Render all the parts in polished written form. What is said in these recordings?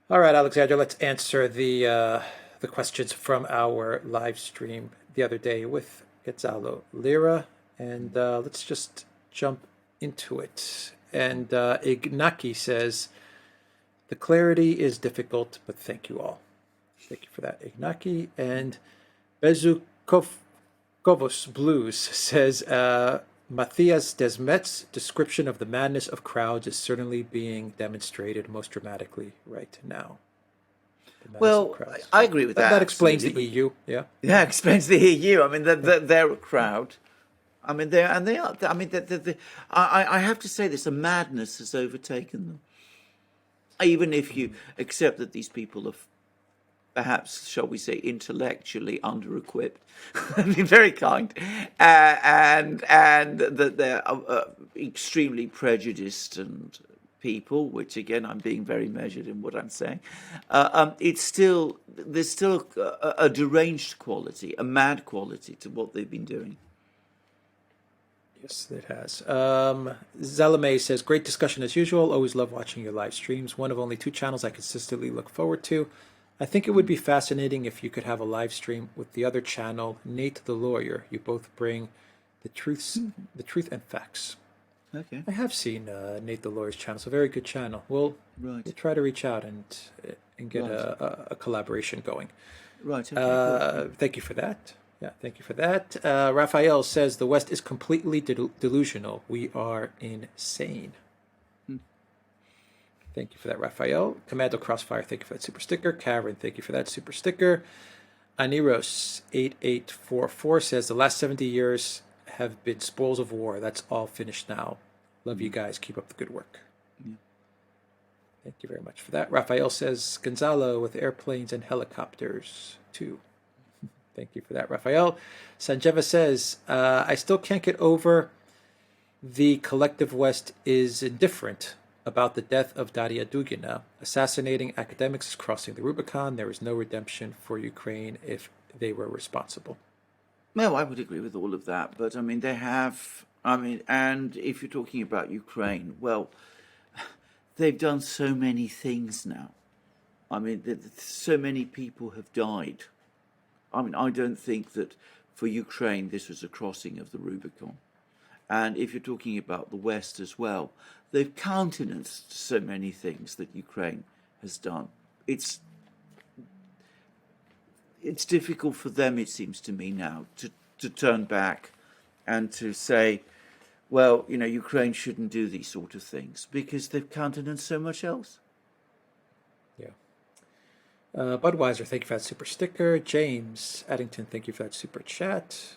All right, Alexander, let's answer the questions from our live stream the other day with Gonzalo Lira, and let's just jump into it. And Ignaki says, the clarity is difficult, but thank you all. Thank you for that, Ignaki. And Bezukovos Blues says, Matthias Desmet's description of the madness of crowds is certainly being demonstrated most dramatically right now. The madness of Well, crowds. I agree with that. That explains the absolutely. EU, yeah. Yeah, explains the EU. I mean, they're a crowd. I mean, they are. I mean, I have to say this: a madness has overtaken them. Even if you accept that these people are perhaps, shall we say, intellectually under-equipped, I mean, very kind, and that they're extremely prejudiced and people, which again I'm being very measured in what I'm saying. It's still there's still a deranged quality, a mad quality to what they've been doing. Yes, it has. Zalame says, great discussion as usual. Always love watching your live streams. One of only two channels I consistently look forward to. I think it would be fascinating if you could have a live stream with the other channel, Nate the Lawyer. You both bring the truth and facts. Okay, I have seen Nate the Lawyer's channel. It's a very good channel. We'll try to reach out and get a collaboration going. Right. Okay. Cool. Thank you for that. Yeah, thank you for that. Raphael says the West is completely delusional. We are insane. Thank you for that, Raphael. Commando Crossfire, thank you for that super sticker. Karen, thank you for that super sticker. Aniros8844 says the last 70 years have been spoils of war. That's all finished now. Love you guys. Keep up the good work. Yeah. Thank you very much for that. Raphael says Gonzalo with airplanes and helicopters too. Thank you for that, Raphael. Sanjeva says, I still can't get over the collective West is indifferent about the death of Daria Dugina. Assassinating academics is crossing the Rubicon. There is no redemption for Ukraine if they were responsible. Well, I would agree with all of that, but I mean, they have. I mean, and if you're talking about Ukraine, well, they've done so many things now. I mean, so many people have died. I mean, I don't think that for Ukraine this was a crossing of the Rubicon. And if you're talking about the West as well, they've countenanced so many things that Ukraine has done. It's difficult for them, it seems to me now, to turn back and to say, well, you know, Ukraine shouldn't do these sort of things because they've countenanced so much else. Yeah. Budweiser, thank you for that super sticker. James Addington, thank you for that super chat.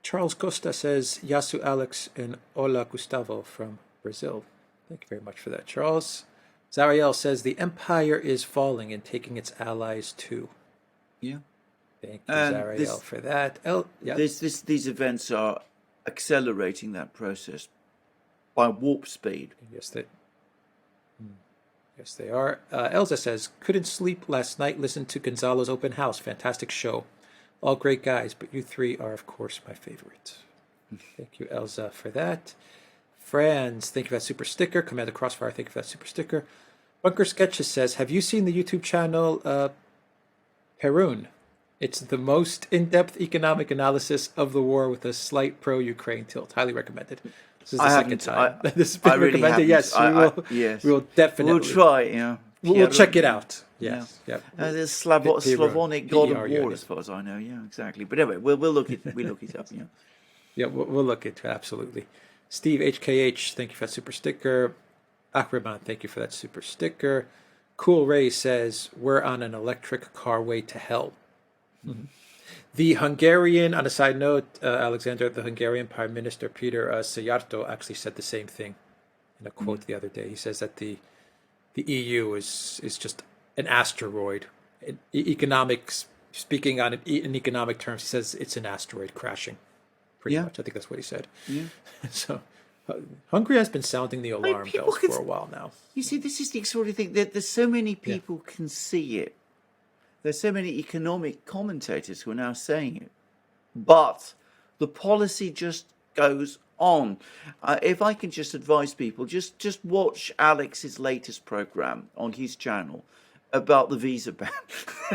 Charles Costa says, Yasu Alex and Hola Gustavo from Brazil. Thank you very much for that, Charles. Zariel says, the empire is falling and taking its allies too. Yeah. Thank you, Zariel, for that. Yeah. These events are accelerating that process by warp speed. Yes, they are. Elza says, couldn't sleep last night, listened to Gonzalo's open house. Fantastic show. All great guys, but you three are, of course, my favorite. Thank you, Elza, for that. Franz, thank you for that super sticker. Commander Crossfire, thank you for that super sticker. Bunker Sketches says, have you seen the YouTube channel Perun? It's the most in-depth economic analysis of the war with a slight pro-Ukraine tilt. Highly recommended. This is the second time this has been recommended. Yes, we will definitely. We'll try, yeah. We'll check it out. Yes. Yeah. There's Slavonic God of War, as far as I know. Yeah, exactly. But anyway, we'll look it. We look it up. Yeah. Yeah, we'll look into it, absolutely. Steve HKH, thank you for that super sticker. Akraman, thank you for that super sticker. Cool Ray says we're on an electric car way to hell. Mm-hmm. The Hungarian, on a side note, Alexander, the Hungarian Prime Minister Peter Szijjártó actually said the same thing in a quote the other day. He says that the EU is just an asteroid. Economics, speaking on in economic terms, he says it's an asteroid crashing. Pretty much, I think that's what he said. Yeah. So Hungary has been sounding the alarm bells for a while now. You see, this is the sort of thing that there's so many people can see it. There's so many economic commentators who are now saying it. But the policy just goes on. If I can just advise people, just watch Alex's latest program on his channel about the visa ban.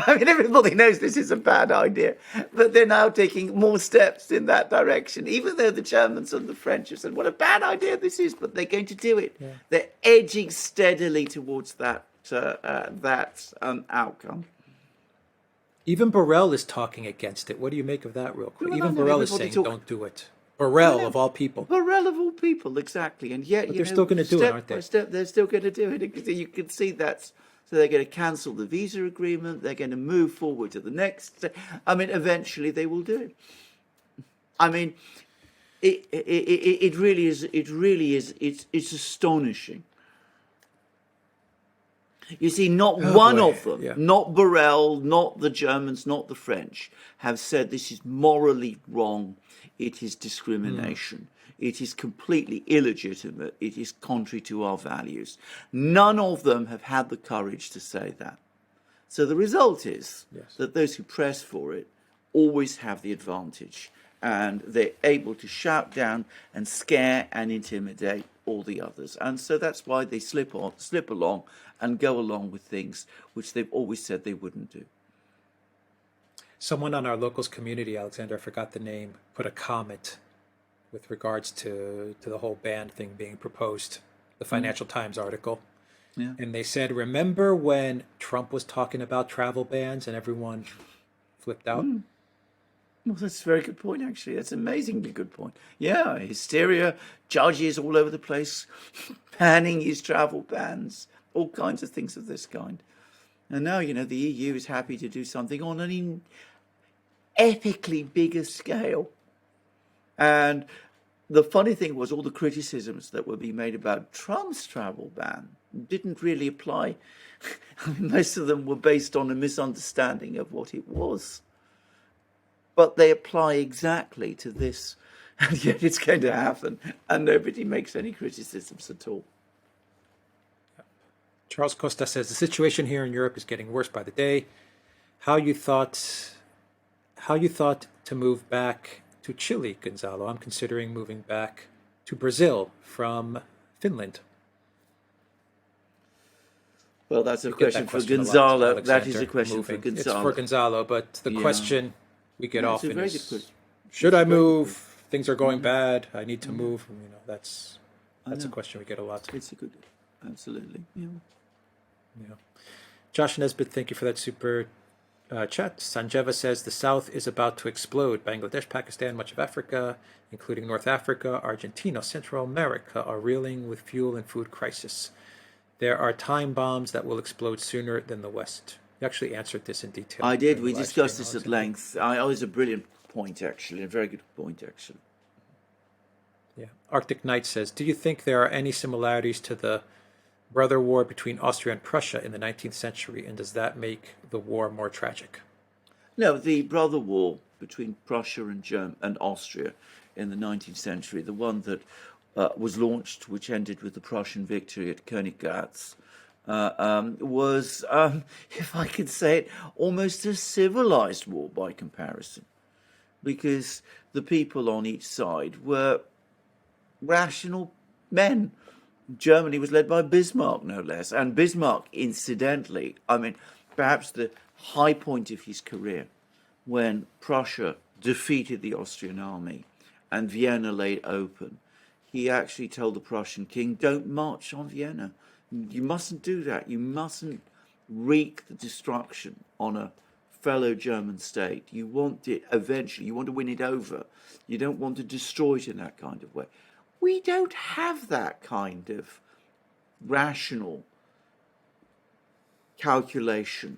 I mean, everybody knows this is a bad idea, but they're now taking more steps in that direction, even though the Germans and the French have said, what a bad idea this is, but they're going to do it. Yeah. They're edging steadily towards that outcome. Even Borrell is talking against it. What do you make of that, real quick? Well, Even I know Borrell is everybody saying, don't do it. Borrell, of all people. Borrell of all people, exactly. And yet, But they're still going to do it, aren't they? Step, they're still going to do it. Because you can see that. So they're going to cancel the visa agreement. They're going to move forward to the next step. I mean, eventually they will do it. I mean, it really is. It really is. It's astonishing. You see, not one of them, not Borrell, not the Germans, not the French, have said this is morally wrong. It is discrimination. It is completely illegitimate. It is contrary to our values. None of them have had the courage to say that. So the result is that those who press for it always have the advantage, and they're able to shout down and scare and intimidate all the others. And so that's why they slip along and go along with things which they've always said they wouldn't do. Someone on our locals community, Alexander, I forgot the name, put a comment with regards to the whole ban thing being proposed, the Financial Times article. Yeah. And they said, remember when Trump was talking about travel bans and everyone flipped out? Well, that's a very good point, actually. That's an amazingly good point. Yeah, hysteria, judges all over the place, banning his travel bans, all kinds of things of this kind. And now, the EU is happy to do something on an epically bigger scale. And the funny thing was all the criticisms that were being made about Trump's travel ban didn't really apply. Most of them were based on a misunderstanding of what it was. But they apply exactly to this, and yet it's going to happen, and nobody makes any criticisms at all. Charles Costa says, the situation here in Europe is getting worse by the day. How you thought to move back to Chile, Gonzalo? I'm considering moving back to Brazil from Finland. Well, that's a question for Gonzalo. That is a question for Gonzalo. It's for Gonzalo, but the question we get often is, should I move? Things are going bad. I need to move. That's a question we get a lot. It's a good, absolutely. Yeah. Josh Nesbitt, thank you for that super chat. Sanjeva says the South is about to explode. Bangladesh, Pakistan, much of Africa, including North Africa, Argentina, Central America, are reeling with fuel and food crisis. There are time bombs that will explode sooner than the West. You actually answered this in detail. I did. We discussed this at length. It was a brilliant point, actually, a very good point, actually. Yeah. Arctic Knight says, do you think there are any similarities to the brother war between Austria and Prussia in the 19th century, and does that make the war more tragic? No, the brother war between Prussia and Austria in the 19th century, the one that was launched, which ended with the Prussian victory at Königgrätz, was, if I could say it, almost a civilized war by comparison, because the people on each side were rational men. Germany was led by Bismarck, no less. And Bismarck, incidentally, perhaps the high point of his career, when Prussia defeated the Austrian army and Vienna lay open, he actually told the Prussian king, don't march on Vienna. You mustn't do that. You mustn't wreak the destruction on a fellow German state. You want it eventually. You want to win it over. You don't want to destroy it in that kind of way. We don't have that kind of rational calculation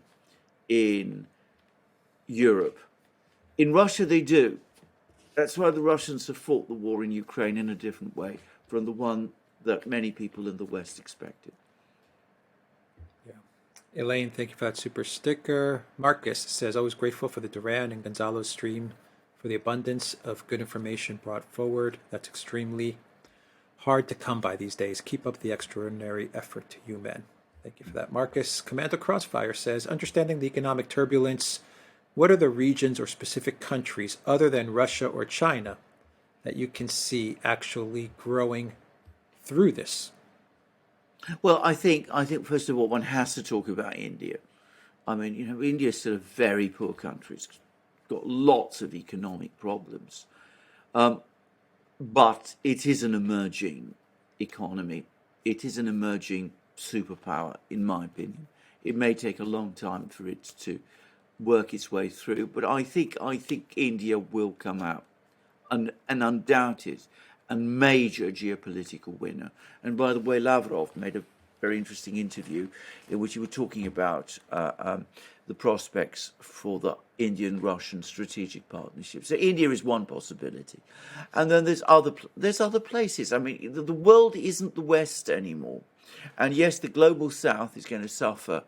in Europe. In Russia, they do. That's why the Russians have fought the war in Ukraine in a different way from the one that many people in the West expected. Yeah. Elaine, thank you for that super sticker. Marcus says, always grateful for the Duran and Gonzalo's stream for the abundance of good information brought forward. That's extremely hard to come by these days. Keep up the extraordinary effort, you men. Thank you for that, Marcus. Commander Crossfire says, understanding the economic turbulence, what are the regions or specific countries other than Russia or China that you can see actually growing through this? Well, I think first of all, one has to talk about India. I mean, India is still a very poor country. It's got lots of economic problems, but it is an emerging economy. It is an emerging superpower, in my opinion. It may take a long time for it to work its way through, but I think India will come out an undoubted and major geopolitical winner. And by the way, Lavrov made a very interesting interview in which he was talking about the prospects for the Indian-Russian strategic partnership. So India is one possibility, and then there's other places. I mean, the world isn't the West anymore, and yes, the global South is going to suffer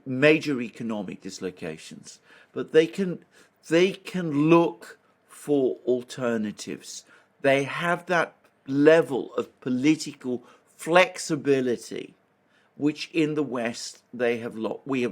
major economic dislocations, but they can look for alternatives. They have that level of political flexibility, which in the West we have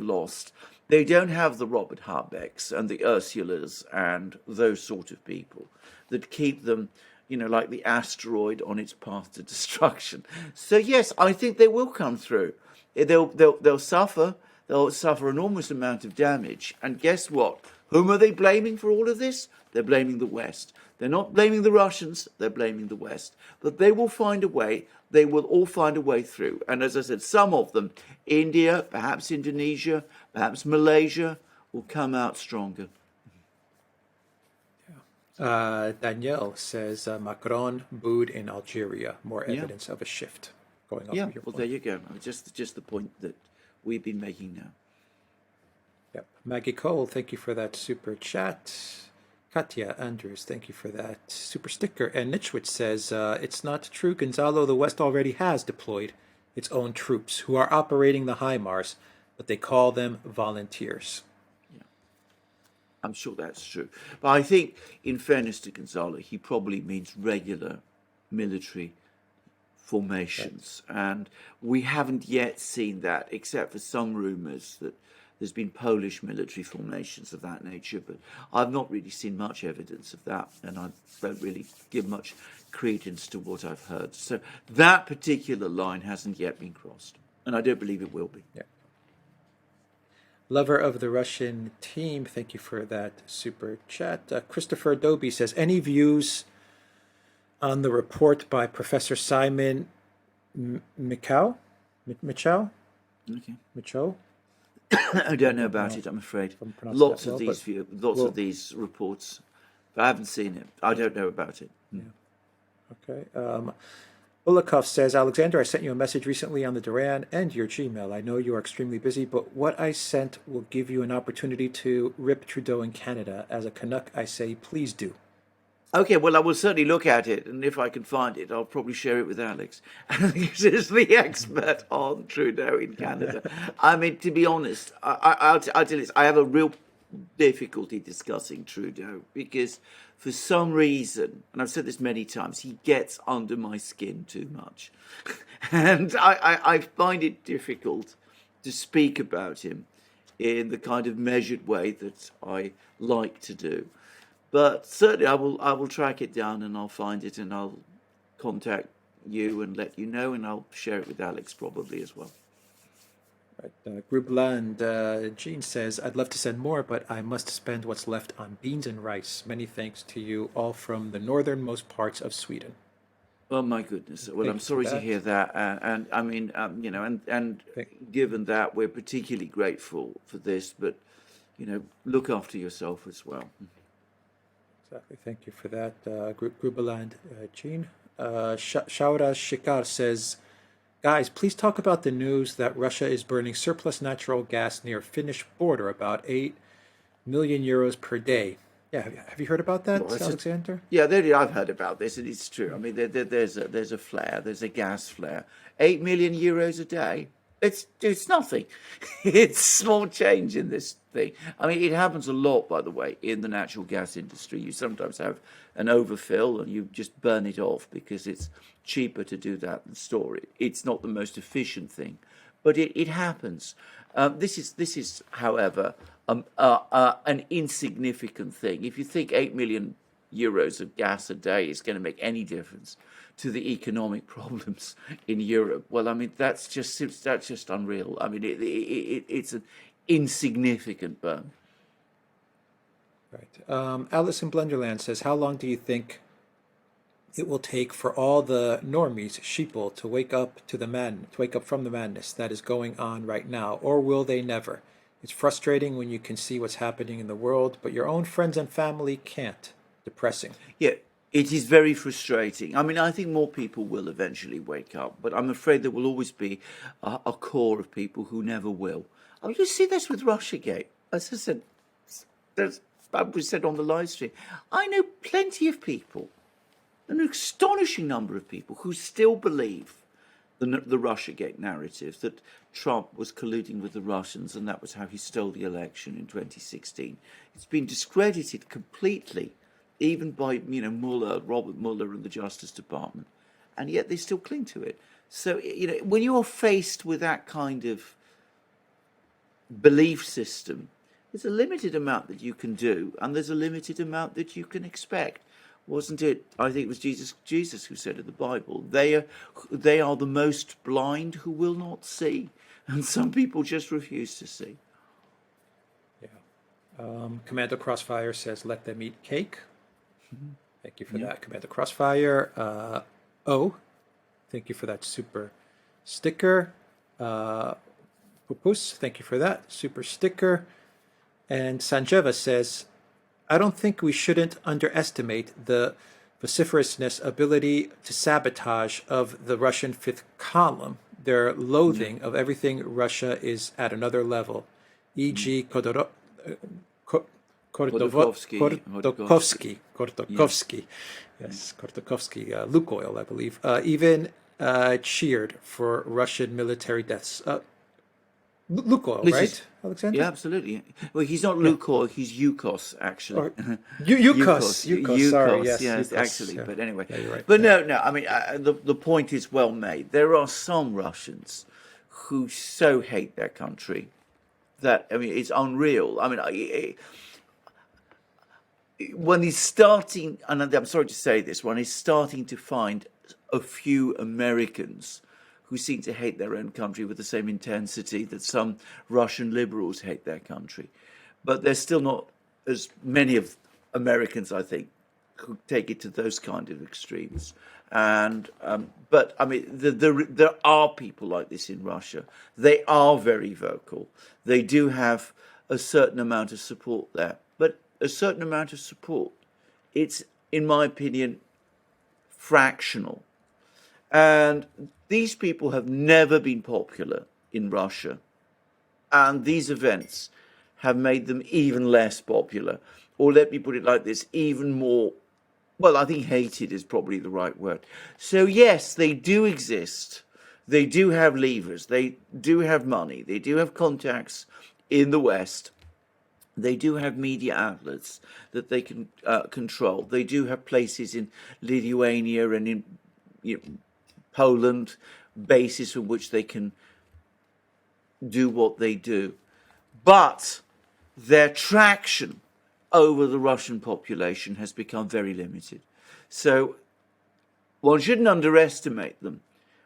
lost. They don't have the Robert Habecks and the Ursulas and those sort of people that keep them, like the asteroid on its path to destruction. So yes, I think they will come through. They'll suffer. They'll suffer enormous amount of damage. And guess what? Whom are they blaming for all of this? They're blaming the West. They're not blaming the Russians, they're blaming the West. But they will find a way, they will all find a way through. And as I said, some of them, India, perhaps Indonesia, perhaps Malaysia, will come out stronger. Danielle says Macron booed in Algeria. More Yeah. evidence of a shift. Going off Yeah, of your well, point. there you go. Just the point that we've been making now. Yep. Maggie Cole, thank you for that super chat. Katya Andrews, thank you for that super sticker. And Nichwitz says, it's not true, Gonzalo. The West already has deployed its own troops who are operating the HIMARS, but they call them volunteers. I'm sure that's true. But I think, in fairness to Gonzalo, he probably means regular military formations. And we haven't yet seen that, except for some rumours that there's been Polish military formations of that nature. But I've not really seen much evidence of that, and I don't really give much credence to what I've heard. So that particular line hasn't yet been crossed, and I don't believe it will be. Yeah. Lover of the Russian team, thank you for that super chat. Christopher Doby says, any views on the report by Professor Simon Michał? Michał? Okay. Michał? I don't know about it, I'm afraid. I'm pronouncing Lots that of well, these lots of these reports. But I haven't seen it. I don't know about it. Okay. Ulikov says, Alexander, I sent you a message recently on the Duran and your Gmail. I know you are extremely busy, but what I sent will give you an opportunity to rip Trudeau in Canada. As a Canuck, I say, please do. Okay, well, I will certainly look at it, and if I can find it, I'll probably share it with Alex. Alex is the expert on Trudeau in Canada. I mean, to be honest, I'll tell you this, I have a real difficulty discussing Trudeau because for some reason, and I've said this many times, he gets under my skin too much. And I find it difficult to speak about him in the kind of measured way that I like to do. But certainly I will track it down and I'll find it and I'll contact you and let you know, and I'll share it with Alex probably as well. Right. Grubland, Gene says, I'd love to send more, but I must spend what's left on beans and rice. Many thanks to you all from the northernmost parts of Sweden. Oh my goodness! Well, Thank I'm you for sorry to that. hear that, and I mean, and given that we're particularly grateful for this, but look after yourself as well. Exactly. Thank you for that, Grubeland, Gene. Shaura Shikar says, guys, please talk about the news that Russia is burning surplus natural gas near Finnish border, about 8 million euros per day. Yeah, have you heard about that, Well, Alexander? Yeah, I've heard about this, and it's true. I mean, there's a flare, there's a gas flare. 8 million euros a day. It's nothing. It's small change in this thing. I mean, it happens a lot, by the way, in the natural gas industry. You sometimes have an overfill and you just burn it off because it's cheaper to do that than store it. It's not the most efficient thing, but it happens. This is, however, an insignificant thing. If you think 8 million euros of gas a day is going to make any difference to the economic problems in Europe. Well, I mean, that's just unreal. I mean, it's an insignificant burn. Right. Alice in Blenderland says, how long do you think it will take for all the normies, sheeple, to wake up from the madness that is going on right now, or will they never? It's frustrating when you can see what's happening in the world, but your own friends and family can't. Depressing. Yeah, it is very frustrating. I mean, I think more people will eventually wake up, but I'm afraid there will always be a core of people who never will. I mean, you see this with Russiagate. As I said, we said on the live stream, I know plenty of people, an astonishing number of people, who still believe the Russiagate narrative, that Trump was colluding with the Russians and that was how he stole the election in 2016. It's been discredited completely, even by Robert Mueller and the Justice Department, and yet they still cling to it. So when you are faced with that kind of belief system, there's a limited amount that you can do, and there's a limited amount that you can expect. Wasn't it? I think it was Jesus who said in the Bible, they are the most blind who will not see, and some people just refuse to see. Yeah. Commander Crossfire says, let them eat cake. Thank you for that, Commander Crossfire. Thank you for that super sticker. Pupus, thank you for that super sticker. And Sanjeva says, I don't think we shouldn't underestimate the vociferousness ability to sabotage of the Russian fifth column. Their loathing of everything Russia is at another level, e.g. Kortokovsky. Yes, Kortokovsky, Lukoil, I believe, even cheered for Russian military deaths. Lukoil, right, Alexander? Yeah, absolutely. Well, he's not Lukoil, he's Yukos, actually. Yukos, sorry, yes. Yes, Yukos, actually, yeah. but anyway. Yeah, you're right. But no, I mean, the point is well made. There are some Russians who so hate their country that, I mean, it's unreal. I mean, when he's starting, and I'm sorry to say this, when he's starting to find a few Americans who seem to hate their own country with the same intensity that some Russian liberals hate their country. But there's still not as many of Americans, I think, who take it to those kind of extremes. And but I mean, there are people like this in Russia. They are very vocal. They do have a certain amount of support there, but a certain amount of support, it's, in my opinion, fractional. And these people have never been popular in Russia. And these events have made them even less popular. Or let me put it like this, even more, well, I think hated is probably the right word. So yes, they do exist. They do have levers. They do have money. They do have contacts in the West. They do have media outlets that they can control. They do have places in Lithuania and in Poland, bases from which they can do what they do. But their traction over the Russian population has become very limited. So one shouldn't underestimate them,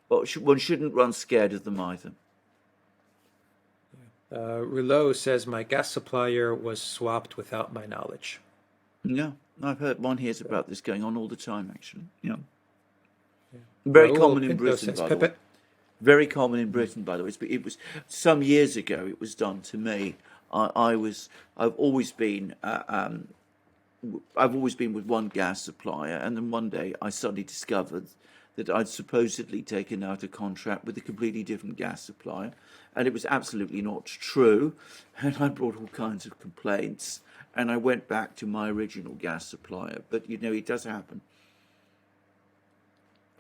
but one shouldn't run scared of them either. Rouleau says, my gas supplier was swapped without my knowledge. Yeah, I've heard, one hears about this going on all the time, actually. Yeah. Very common in Britain, by the way. Very common in Britain, by the way. It was some years ago. It was done to me. I've always been with one gas supplier, and then one day I suddenly discovered that I'd supposedly taken out a contract with a completely different gas supplier, and it was absolutely not true. And I brought all kinds of complaints, and I went back to my original gas supplier. But it does happen.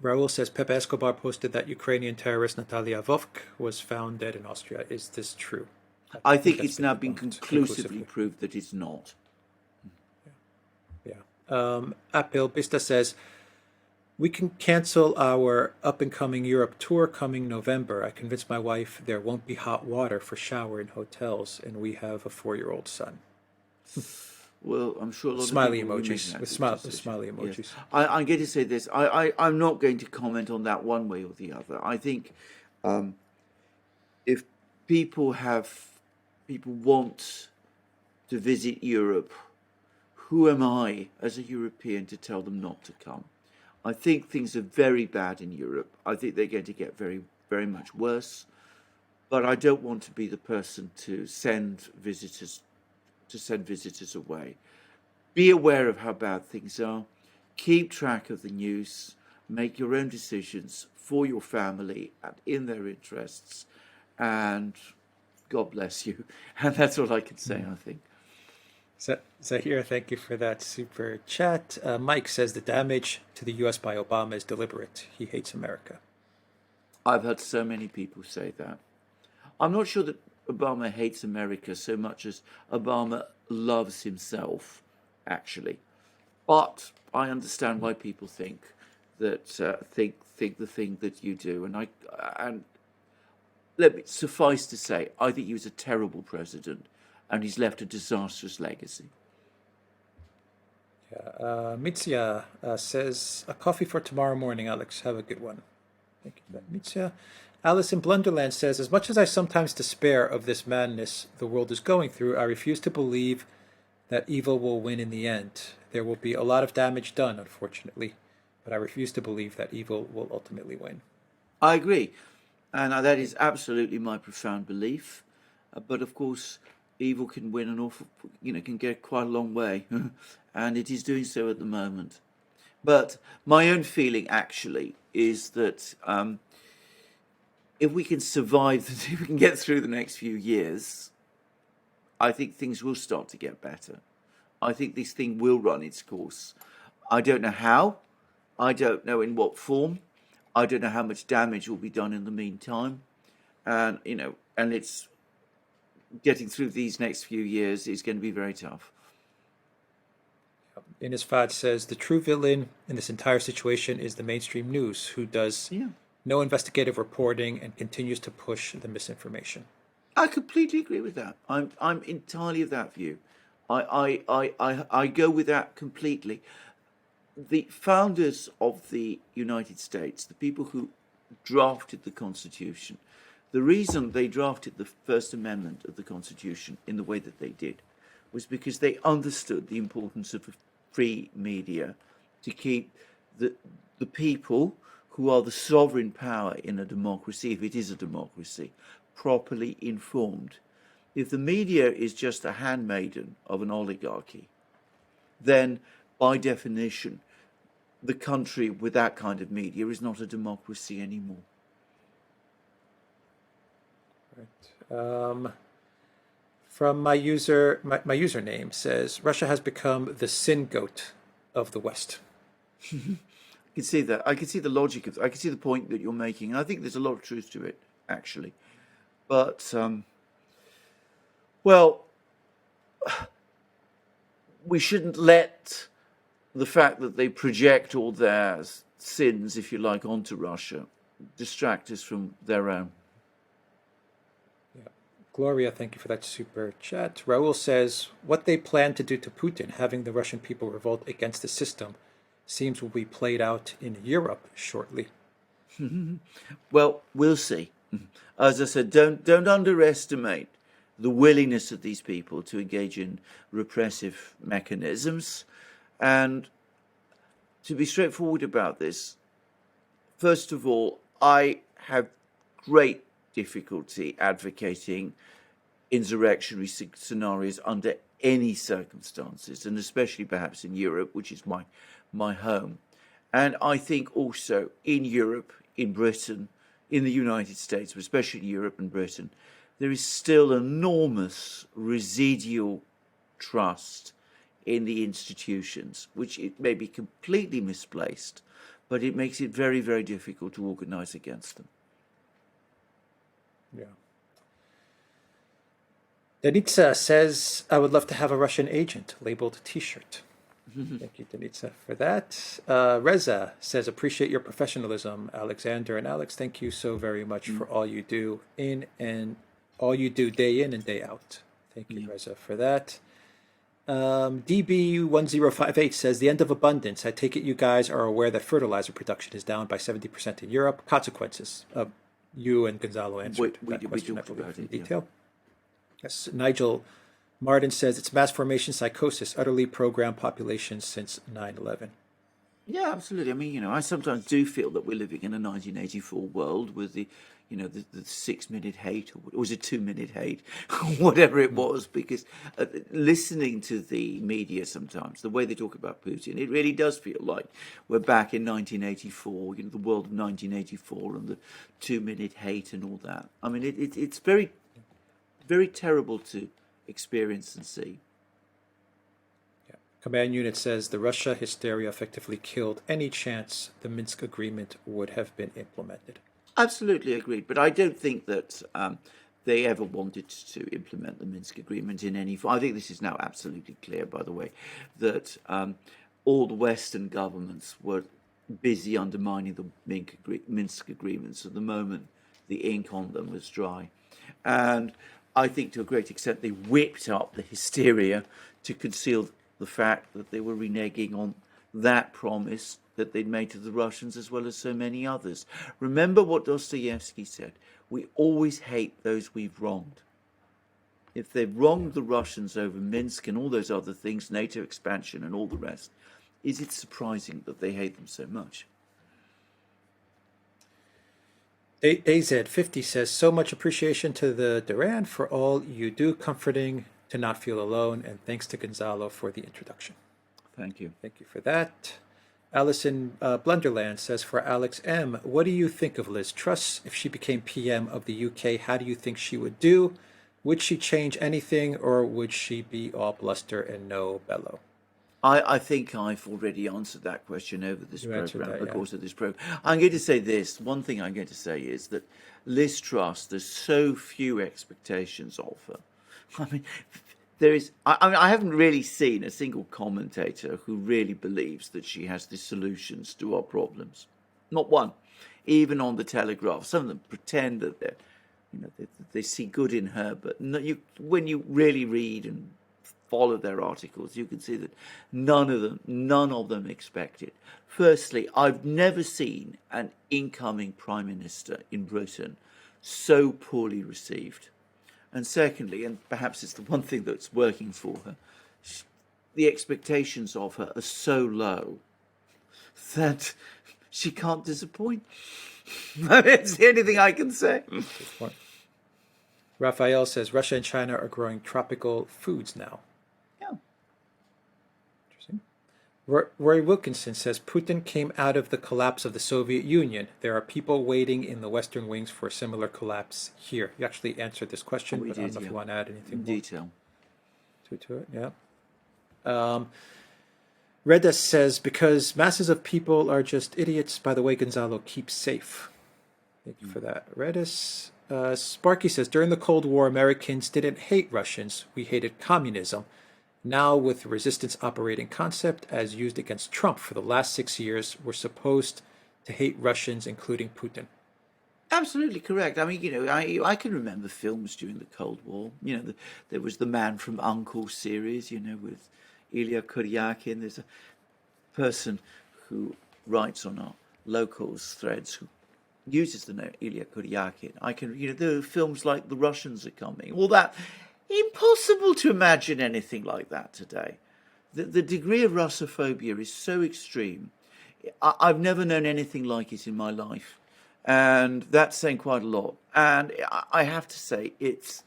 Raul says, Pepe Escobar posted that Ukrainian terrorist Natalia Vovk was found dead in Austria. Is this true? I think it's now been conclusively proved that it's not. Yeah. Apil Bista says, we can cancel our up-and-coming Europe tour coming November. I convinced my wife there won't be hot water for shower in hotels, and we have a 4-year-old son. Well, I'm sure a lot Smiley of people will be making emojis that with decision. smiley emojis. Yes. I'm going to say this. I'm not going to comment on that one way or the other. I think if people want to visit Europe, who am I as a European to tell them not to come? I think things are very bad in Europe. I think they're going to get very, very much worse. But I don't want to be the person to send visitors away. Be aware of how bad things are. Keep track of the news. Make your own decisions for your family and in their interests. And God bless you. And that's all I can say, I think. Zahir, thank you for that super chat. Mike says the damage to the U.S. by Obama is deliberate. He hates America. I've heard so many people say that. I'm not sure that Obama hates America so much as Obama loves himself, actually. But I understand why people think that think the thing that you do, and let me suffice to say, I think he was a terrible president, and he's left a disastrous legacy. Yeah, Mitsia says a coffee for tomorrow morning. Alex, have a good one. Thank you for that, Mitsia. Alice in Blunderland says, as much as I sometimes despair of this madness the world is going through, I refuse to believe that evil will win in the end. There will be a lot of damage done, unfortunately, but I refuse to believe that evil will ultimately win. I agree, and that is absolutely my profound belief. But of course, evil can win an awful, can get quite a long way, and it is doing so at the moment. But my own feeling actually is that if we can survive, if we can get through the next few years, I think things will start to get better. I think this thing will run its course. I don't know how. I don't know in what form. I don't know how much damage will be done in the meantime. And, and it's getting through these next few years is going to be very tough. Ines Fad says, the true villain in this entire situation is the mainstream news, who does no investigative reporting and continues to push the misinformation. I completely agree with that. I'm entirely of that view. I go with that completely. The founders of the United States, the people who drafted the Constitution, the reason they drafted the First Amendment of the Constitution in the way that they did was because they understood the importance of a free media to keep the people who are the sovereign power in a democracy, if it is a democracy, properly informed. If the media is just a handmaiden of an oligarchy, then by definition, the country with that kind of media is not a democracy anymore. Right. From my username says, Russia has become the sin goat of the West. I can see that. I can see the logic of. I can see the point that you're making, and I think there's a lot of truth to it, actually. But well, we shouldn't let the fact that they project all their sins, if you like, onto Russia distract us from their own. Yeah. Gloria, thank you for that super chat. Raul says, what they plan to do to Putin, having the Russian people revolt against the system, seems will be played out in Europe shortly. Well, we'll see. As I said, don't underestimate the willingness of these people to engage in repressive mechanisms. And to be straightforward about this, first of all, I have great difficulty advocating insurrectionary scenarios under any circumstances, and especially perhaps in Europe, which is my home. And I think also in Europe, in Britain, in the United States, but especially in Europe and Britain, there is still enormous residual trust in the institutions, which it may be completely misplaced, but it makes it very, very difficult to organize against them. Yeah. Denitsa says, I would love to have a Russian agent labeled T-shirt. Thank you, Denitsa, for that. Reza says, appreciate your professionalism, Alexander and Alex. Thank you so very much for all you do all you do day in and day out. Thank you, Reza, for that. DB1058 says, the end of abundance. I take it you guys are aware that fertilizer production is down by 70% in Europe. Consequences. You and Gonzalo answered that question, I believe, in detail. Yes. Nigel Martin says, it's mass formation psychosis, utterly programmed population since 9/11. Yeah, absolutely. I mean, I sometimes do feel that we're living in a 1984 world with the 6-minute hate, or was it 2-minute hate, whatever it was, because listening to the media sometimes, the way they talk about Putin, it really does feel like we're back in 1984, the world of 1984 and the 2-minute hate and all that. I mean, it's very, very terrible to experience and see. Command unit says the Russia hysteria effectively killed any chance the Minsk agreement would have been implemented. Absolutely agreed, but I don't think that they ever wanted to implement the Minsk agreement in any form. I think this is now absolutely clear, by the way, that all the Western governments were busy undermining the Minsk agreements at the moment the ink on them was dry. And I think to a great extent they whipped up the hysteria to conceal the fact that they were reneging on that promise that they'd made to the Russians as well as so many others. Remember what Dostoevsky said, we always hate those we've wronged. If they've wronged the Russians over Minsk and all those other things, NATO expansion and all the rest, is it surprising that they hate them so much? AZ50 says, so much appreciation to the Duran for all you do, comforting to not feel alone, and thanks to Gonzalo for the introduction. Thank you. Thank you for that. Alison Blunderland says, for Alex M., what do you think of Liz Truss? If she became PM of the UK, how do you think she would do? Would she change anything, or would she be all bluster and no bellow? I think I've already answered that question over this program, the course of this program. I'm going to say this. One thing I'm going to say is that Liz Truss, there's so few expectations of her. I mean, I haven't really seen a single commentator who really believes that she has the solutions to our problems. Not one. Even on the Telegraph, some of them pretend that they see good in her, but when you really read and follow their articles, you can see that none of them expect it. Firstly, I've never seen an incoming Prime Minister in Britain so poorly received. And secondly, and perhaps it's the one thing that's working for her, the expectations of her are so low that she can't disappoint. It's the only thing I can say. Raphael says, Russia and China are growing tropical foods now. Yeah. Interesting. Roy Wilkinson says, Putin came out of the collapse of the Soviet Union. There are people waiting in the Western wings for a similar collapse here. You actually answered this question, but I don't know if you want to add anything in detail to it. Yeah. Reda says, because masses of people are just idiots. By the way, Gonzalo, keep safe. Thank you for that. Redis. Sparky says, during the Cold War, Americans didn't hate Russians. We hated communism. Now, with the resistance operating concept as used against Trump for the last 6 years, we're supposed to hate Russians, including Putin. Absolutely correct. I mean, I can remember films during the Cold War. There was the Man from U.N.C.L.E. series, with Ilya Kuryakin. There's a person who writes on our locals threads who uses the name Ilya Kuryakin. There are films like The Russians Are Coming, all that. Impossible to imagine anything like that today. The degree of Russophobia is so extreme. I've never known anything like it in my life. And that's saying quite a lot. And I have to say, it's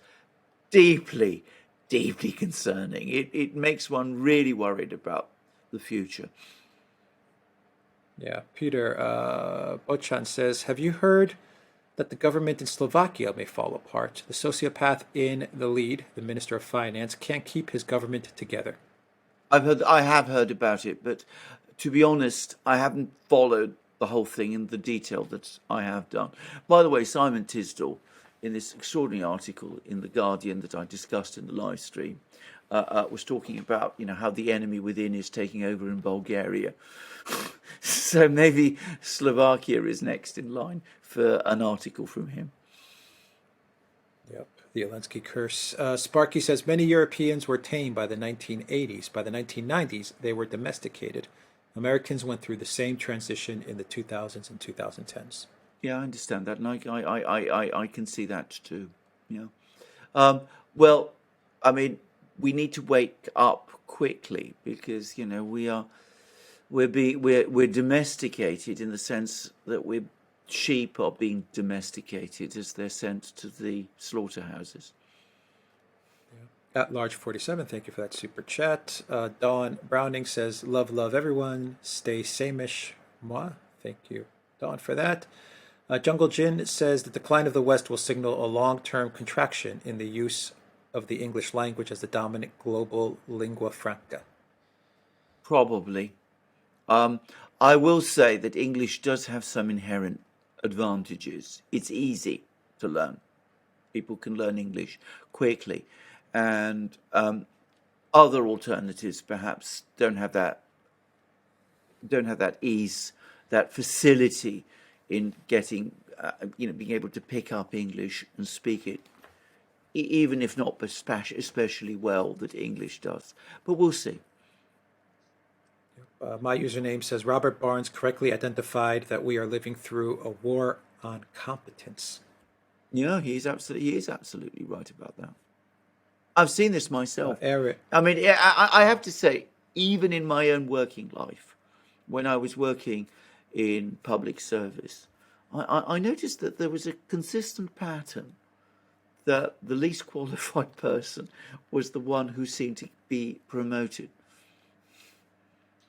deeply, deeply concerning. It makes one really worried about the future. Yeah, Peter Bochan says, have you heard that the government in Slovakia may fall apart? The sociopath in the lead, the Minister of Finance, can't keep his government together. I have heard about it, but to be honest, I haven't followed the whole thing in the detail that I have done. By the way, Simon Tisdall, in this extraordinary article in The Guardian that I discussed in the live stream, was talking about, how the enemy within is taking over in Bulgaria. So maybe Slovakia is next in line for an article from him. Yep. The Zelensky curse. Sparky says many Europeans were tamed by the 1980s. By the 1990s, they were domesticated. Americans went through the same transition in the 2000s and 2010s. Yeah, I understand that, and I can see that too. Yeah. Well, I mean, we need to wake up quickly because we're domesticated in the sense that sheep are being domesticated as they're sent to the slaughterhouses. At large 47, thank you for that super chat. Dawn Browning says, love everyone. Stay samish. Moi. Thank you, Dawn, for that. Jungle Jin says the decline of the West will signal a long-term contraction in the use of the English language as the dominant global lingua franca. Probably. I will say that English does have some inherent advantages. It's easy to learn. People can learn English quickly. And other alternatives perhaps don't have that ease, that facility in getting, being able to pick up English and speak it, even if not especially well that English does. But we'll see. My username says Robert Barnes correctly identified that we are living through a war on competence. Yeah, he is absolutely right about that. I've seen this myself. Eric. I mean, I have to say, even in my own working life, when I was working in public service, I noticed that there was a consistent pattern that the least qualified person was the one who seemed to be promoted.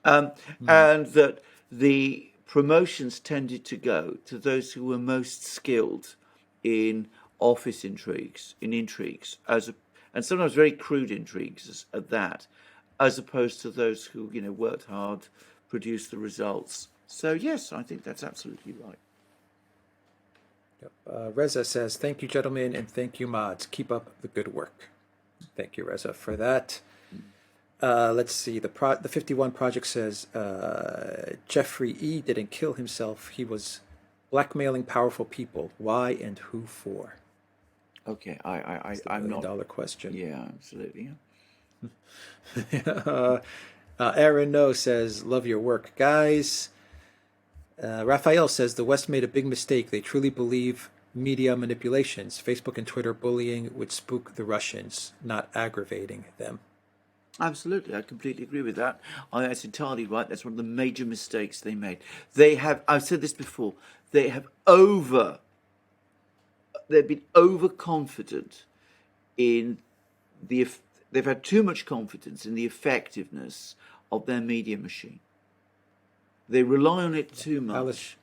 And that the promotions tended to go to those who were most skilled in office intrigues, and sometimes very crude intrigues at that, as opposed to those who, worked hard, produced the results. So yes, I think that's absolutely right. Reza says, thank you, gentlemen, and thank you, mods. Keep up the good work. Thank you, Reza, for that. Let's see. The 51 Project says Jeffrey E. didn't kill himself. He was blackmailing powerful people. Why and who for? Okay, I'm not. $1 question. Yeah, absolutely. Aaron No says, love your work, guys. Raphael says the West made a big mistake. They truly believe media manipulations. Facebook and Twitter bullying would spook the Russians, not aggravating them. Absolutely, I completely agree with that. That's entirely right. That's one of the major mistakes they made. I've said this before, they've been overconfident they've had too much confidence in the effectiveness of their media machine. They rely on it too much.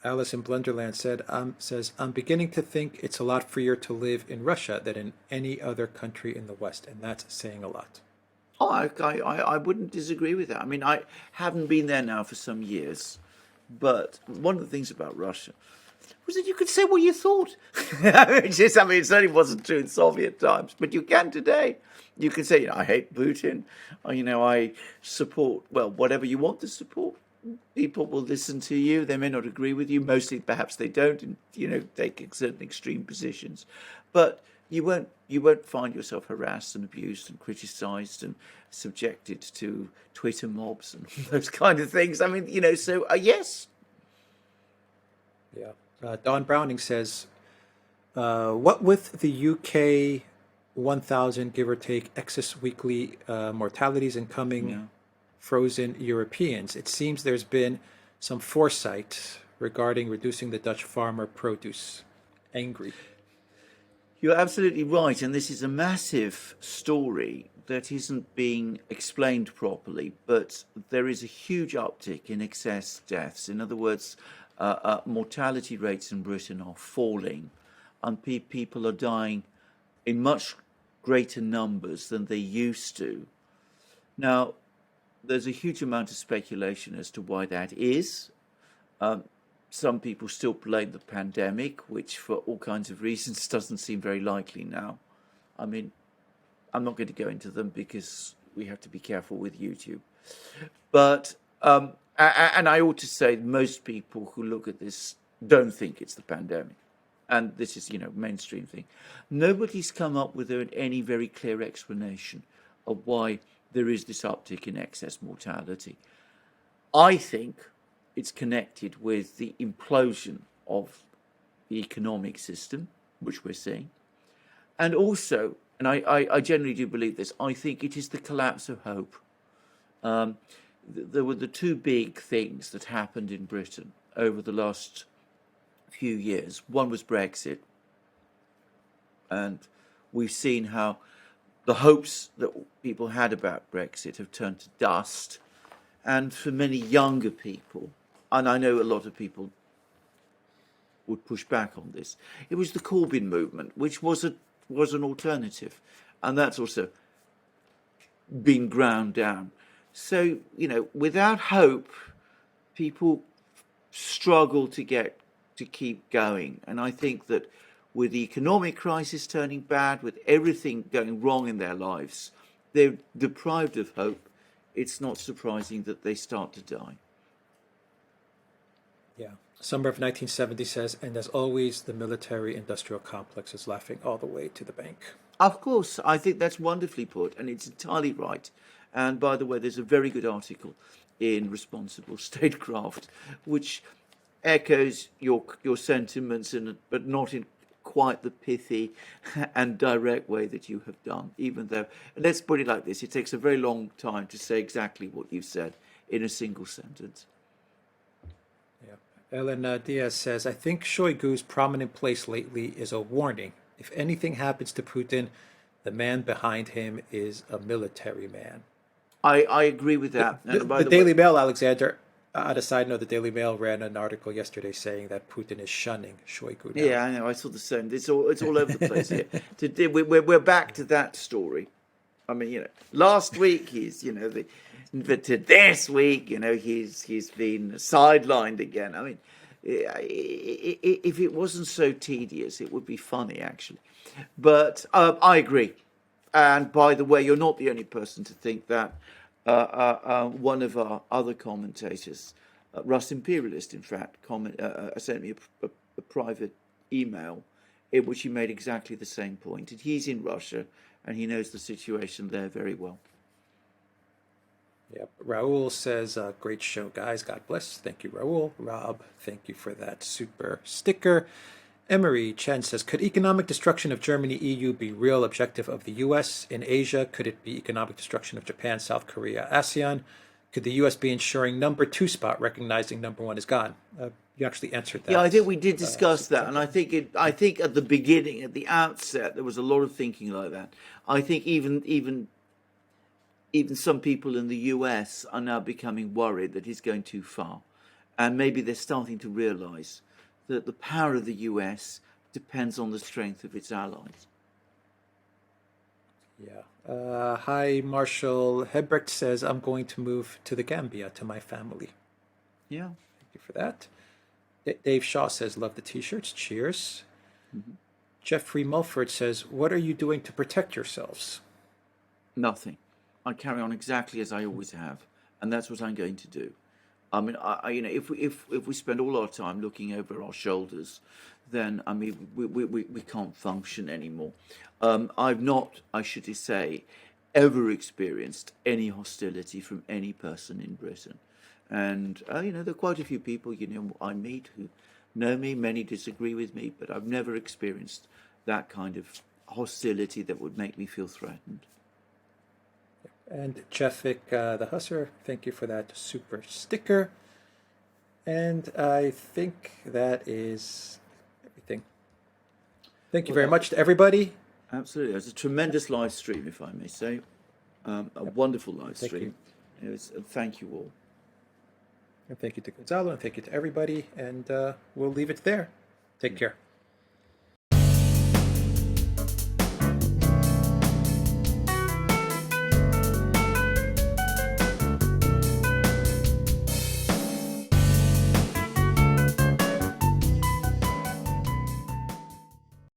Alice in Blunderland says, I'm beginning to think it's a lot freer to live in Russia than in any other country in the West, and that's saying a lot. Oh, I wouldn't disagree with that. I mean, I haven't been there now for some years, but one of the things about Russia was that you could say what you thought. It certainly wasn't true in Soviet times, but you can today. You can say, I hate Putin, or, I support, whatever you want to support. People will listen to you. They may not agree with you. Mostly, perhaps they don't, and take certain extreme positions. But you won't find yourself harassed and abused and criticised and subjected to Twitter mobs and those kind of things. I mean, so yes. Yeah. Don Browning says, what with the UK 1,000, give or take, excess weekly mortalities and coming frozen Europeans, it seems there's been some foresight regarding reducing the Dutch farmer produce. Angry. You're absolutely right, and this is a massive story that isn't being explained properly, but there is a huge uptick in excess deaths. In other words, mortality rates in Britain are falling, and people are dying in much greater numbers than they used to. Now, there's a huge amount of speculation as to why that is. Some people still blame the pandemic, which for all kinds of reasons doesn't seem very likely now. I mean, I'm not going to go into them because we have to be careful with YouTube. But, and I ought to say most people who look at this don't think it's the pandemic. and this is, mainstream thing, nobody's come up with any very clear explanation of why there is this uptick in excess mortality. I think it's connected with the implosion of the economic system, which we're seeing. And also, and I generally do believe this, I think it is the collapse of hope. There were the two big things that happened in Britain over the last few years. One was Brexit, and we've seen how the hopes that people had about Brexit have turned to dust. And for many younger people, and I know a lot of people would push back on this, it was the Corbyn movement, which was an alternative, and that's also been ground down. So, without hope, people struggle to keep going. And I think that with the economic crisis turning bad, with everything going wrong in their lives, they're deprived of hope. It's not surprising that they start to die. Yeah. Summer of 1970 says, and as always, the military-industrial complex is laughing all the way to the bank. Of course, I think that's wonderfully put, and it's entirely right. And by the way, there's a very good article in Responsible Statecraft, which echoes your sentiments, but not in quite the pithy and direct way that you have done, even though, and let's put it like this, it takes a very long time to say exactly what you've said in a single sentence. Yeah. Ellen Diaz says, I think Shoigu's prominent place lately is a warning. If anything happens to Putin, the man behind him is a military man. I agree with that. The Daily Mail, Alexander, on a side note, the Daily Mail ran an article yesterday saying that Putin is shunning Shoigu now. Yeah, I know. I saw the same. It's all over the place here. We're back to that story. I mean, last week he's, but to this week, he's been sidelined again. I mean, if it wasn't so tedious, it would be funny, actually. But I agree. And by the way, you're not the only person to think that. One of our other commentators, Russ Imperialist, in fact, sent me a private email in which he made exactly the same point. And he's in Russia, and he knows the situation there very well. Yep. Raul says, great show, guys. God bless. Thank you, Raul. Rob, thank you for that super sticker. Emery Chen says, could economic destruction of Germany, EU be real objective of the U.S.? In Asia, could it be economic destruction of Japan, South Korea, ASEAN? Could the U.S. be ensuring number 2 spot, recognizing number 1 is gone? You actually answered that. Yeah, I think we did discuss that, and I think at the beginning, at the outset, there was a lot of thinking like that. I think even some people in the U.S. are now becoming worried that he's going too far, and maybe they're starting to realise that the power of the US depends on the strength of its allies. Yeah. Hi, Marshall Hebrecht says, I'm going to move to the Gambia to my family. Yeah. Thank you for that. Dave Shaw says, love the t-shirts. Cheers. Mm-hmm. Jeffrey Mulford says, what are you doing to protect yourselves? Nothing. I carry on exactly as I always have, and that's what I'm going to do. I mean, if we spend all our time looking over our shoulders, then I mean we can't function anymore. I've not, I should say, ever experienced any hostility from any person in Britain, and there are quite a few people I meet who know me. Many disagree with me, but I've never experienced that kind of hostility that would make me feel threatened. And Jeffik the Husser, thank you for that super sticker. And I think that is everything. Thank you very much to everybody. Absolutely. It was a tremendous live stream, if I may say. A wonderful live stream. Thank you all. And thank you to Gonzalo, and thank you to everybody. And we'll leave it there. Take care.